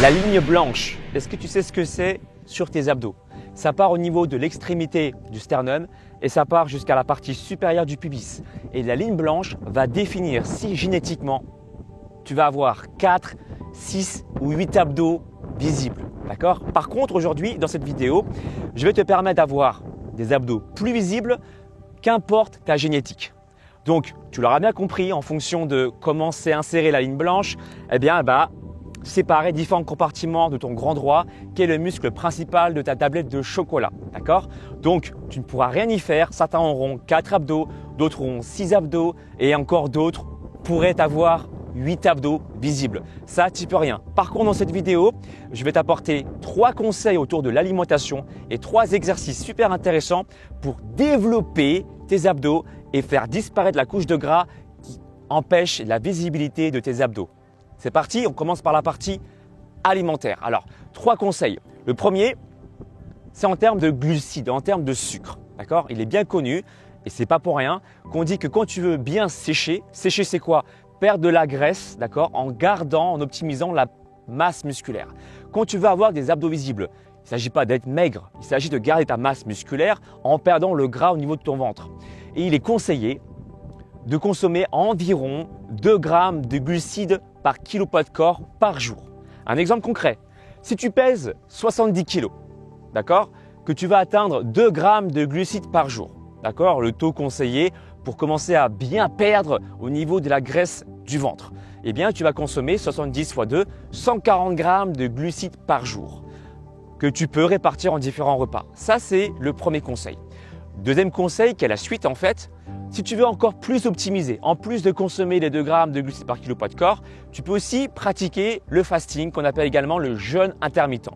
La ligne blanche, est-ce que tu sais ce que c'est sur tes abdos? Ça part au niveau de l'extrémité du sternum et ça part jusqu'à la partie supérieure du pubis. Et la ligne blanche va définir si génétiquement tu vas avoir 4, 6 ou 8 abdos visibles. D'accord? Par contre, aujourd'hui, dans cette vidéo, je vais te permettre d'avoir des abdos plus visibles qu'importe ta génétique. Donc, tu l'auras bien compris, en fonction de comment s'est insérée la ligne blanche, séparer différents compartiments de ton grand droit, qui est le muscle principal de ta tablette de chocolat. D'accord? Donc, tu ne pourras rien y faire. Certains auront 4 abdos, d'autres auront 6 abdos et encore d'autres pourraient avoir 8 abdos visibles. Ça, tu peux rien. Par contre, dans cette vidéo, je vais t'apporter 3 conseils autour de l'alimentation et 3 exercices super intéressants pour développer tes abdos et faire disparaître la couche de gras qui empêche la visibilité de tes abdos. C'est parti, on commence par la partie alimentaire. Alors, 3 conseils. Le premier, c'est en termes de glucides, en termes de sucre. D'accord? Il est bien connu et c'est pas pour rien qu'on dit que quand tu veux bien sécher, sécher c'est quoi? Perdre de la graisse, d'accord, en gardant, en optimisant la masse musculaire. Quand tu veux avoir des abdos visibles, il ne s'agit pas d'être maigre, il s'agit de garder ta masse musculaire en perdant le gras au niveau de ton ventre. Et il est conseillé de consommer environ 2 grammes de glucides par kilo poids de corps par jour. Un exemple concret, si tu pèses 70 kg, d'accord, que tu vas atteindre 2 grammes de glucides par jour, d'accord, le taux conseillé pour commencer à bien perdre au niveau de la graisse du ventre, eh bien tu vas consommer 70 x 2, 140 grammes de glucides par jour que tu peux répartir en différents repas. Ça, c'est le premier conseil. Deuxième conseil, qui est la suite en fait, si tu veux encore plus optimiser, en plus de consommer les 2 grammes de glucides par kilo poids de corps, tu peux aussi pratiquer le fasting qu'on appelle également le jeûne intermittent.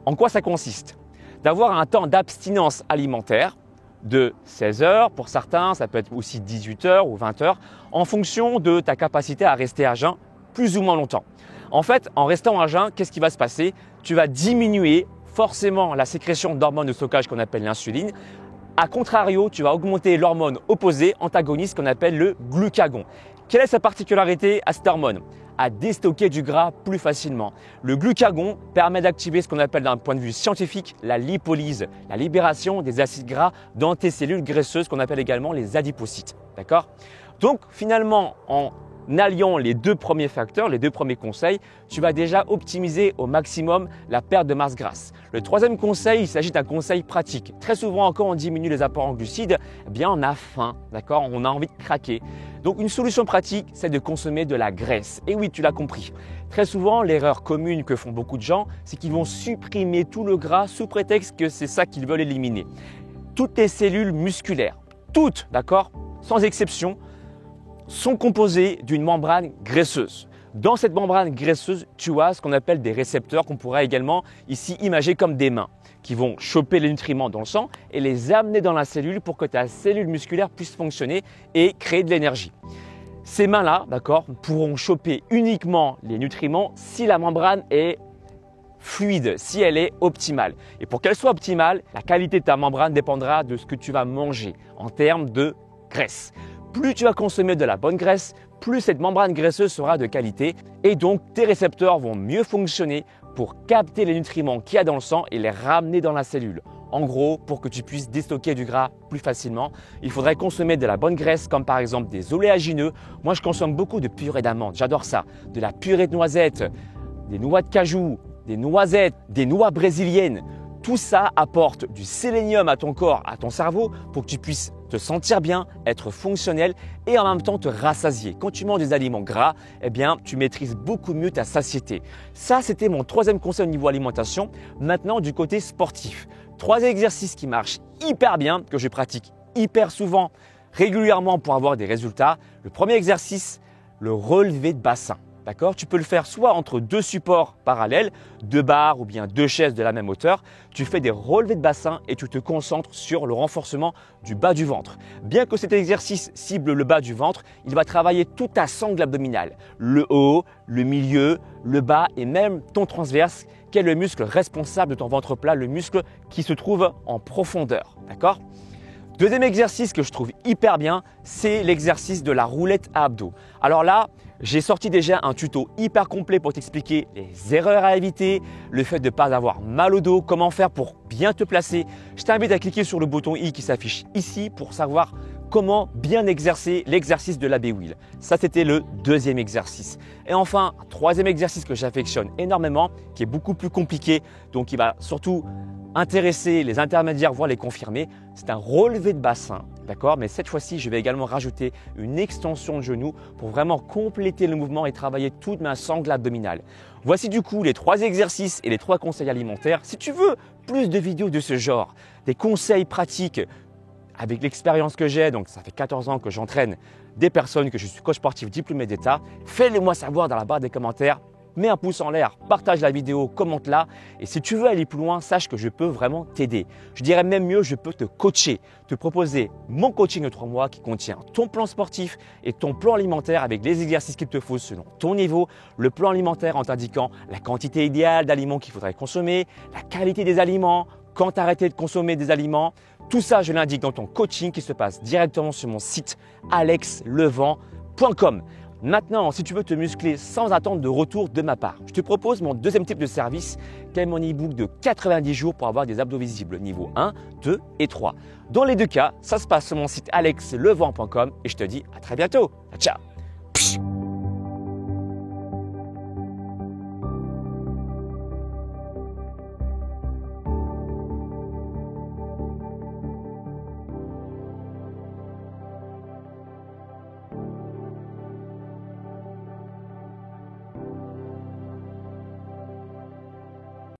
En quoi ça consiste? D'avoir un temps d'abstinence alimentaire de 16 heures pour certains, ça peut être aussi 18 heures ou 20 heures en fonction de ta capacité à rester à jeun plus ou moins longtemps. En fait, en restant à jeun, qu'est-ce qui va se passer? Tu vas diminuer forcément la sécrétion d'hormones de stockage qu'on appelle l'insuline. A contrario, tu vas augmenter l'hormone opposée, antagoniste, qu'on appelle le glucagon. Quelle est sa particularité à cette hormone? À déstocker du gras plus facilement. Le glucagon permet d'activer ce qu'on appelle d'un point de vue scientifique la lipolyse, la libération des acides gras dans tes cellules graisseuses qu'on appelle également les adipocytes. D'accord? Donc finalement, en alliant les 2 premiers facteurs, les 2 premiers conseils, tu vas déjà optimiser au maximum la perte de masse grasse. Le 3e conseil, il s'agit d'un conseil pratique. Très souvent, quand on diminue les apports en glucides, eh bien on a faim, d'accord? On a envie de craquer. Donc une solution pratique, c'est de consommer de la graisse. Et oui, tu l'as compris. Très souvent, l'erreur commune que font beaucoup de gens, c'est qu'ils vont supprimer tout le gras sous prétexte que c'est ça qu'ils veulent éliminer. Toutes les cellules musculaires, toutes, d'accord, sans exception, sont composées d'une membrane graisseuse. Dans cette membrane graisseuse, tu as ce qu'on appelle des récepteurs qu'on pourrait également ici imager comme des mains qui vont choper les nutriments dans le sang et les amener dans la cellule pour que ta cellule musculaire puisse fonctionner et créer de l'énergie. Ces mains-là, d'accord, pourront choper uniquement les nutriments si la membrane est fluide, si elle est optimale. Et pour qu'elle soit optimale, la qualité de ta membrane dépendra de ce que tu vas manger en termes de graisse. Plus tu vas consommer de la bonne graisse, plus cette membrane graisseuse sera de qualité et donc tes récepteurs vont mieux fonctionner pour capter les nutriments qu'il y a dans le sang et les ramener dans la cellule. En gros, pour que tu puisses déstocker du gras plus facilement, il faudrait consommer de la bonne graisse comme par exemple des oléagineux. Moi, je consomme beaucoup de purée d'amandes, j'adore ça. De la purée de noisettes, des noix de cajou, des noisettes, des noix brésiliennes. Tout ça apporte du sélénium à ton corps, à ton cerveau pour que tu puisses te sentir bien, être fonctionnel et en même temps te rassasier. Quand tu manges des aliments gras, eh bien, tu maîtrises beaucoup mieux ta satiété. Ça, c'était mon 3e conseil au niveau alimentation. Maintenant, du côté sportif. 3 exercices qui marchent hyper bien, que je pratique hyper souvent, régulièrement pour avoir des résultats. Le premier exercice, le relevé de bassin. D'accord? Tu peux le faire soit entre 2 supports parallèles, 2 barres ou bien 2 chaises de la même hauteur. Tu fais des relevés de bassin et tu te concentres sur le renforcement du bas du ventre. Bien que cet exercice cible le bas du ventre, il va travailler toute ta sangle abdominale, le haut, le milieu, le bas et même ton transverse, qui est le muscle responsable de ton ventre plat, le muscle qui se trouve en profondeur. D'accord? Deuxième exercice que je trouve hyper bien, c'est l'exercice de la roulette à abdos. Alors là, J'ai sorti déjà un tuto hyper complet pour t'expliquer les erreurs à éviter, le fait de ne pas avoir mal au dos, comment faire pour bien te placer. Je t'invite à cliquer sur le bouton I qui s'affiche ici pour savoir comment bien exercer l'exercice de la B-Wheel. Ça, c'était le deuxième exercice. Et enfin, un troisième exercice que j'affectionne énormément, qui est beaucoup plus compliqué, donc il va surtout intéresser les intermédiaires, voire les confirmer, c'est un relevé de bassin. D'accord? Mais cette fois-ci, je vais également rajouter une extension de genou pour vraiment compléter le mouvement et travailler toute ma sangle abdominale. Voici du coup les 3 exercices et les 3 conseils alimentaires. Si tu veux plus de vidéos de ce genre, des conseils pratiques avec l'expérience que j'ai, donc ça fait 14 ans que j'entraîne des personnes, que je suis coach sportif diplômé d'État, fais-le moi savoir dans la barre des commentaires. Mets un pouce en l'air, partage la vidéo, commente-la. Et si tu veux aller plus loin, sache que je peux vraiment t'aider. Je dirais même mieux, je peux te coacher, te proposer mon coaching de 3 mois qui contient ton plan sportif et ton plan alimentaire avec les exercices qu'il te faut selon ton niveau. Le plan alimentaire en t'indiquant la quantité idéale d'aliments qu'il faudrait consommer, la qualité des aliments, quand arrêter de consommer des aliments. Tout ça, je l'indique dans ton coaching qui se passe directement sur mon site alexlevent.com. Maintenant, si tu veux te muscler sans attendre de retour de ma part, je te propose mon deuxième type de service qui est mon e-book de 90 jours pour avoir des abdos visibles niveau 1, 2 et 3. Dans les deux cas, ça se passe sur mon site alexlevent.com et je te dis à très bientôt. Ciao!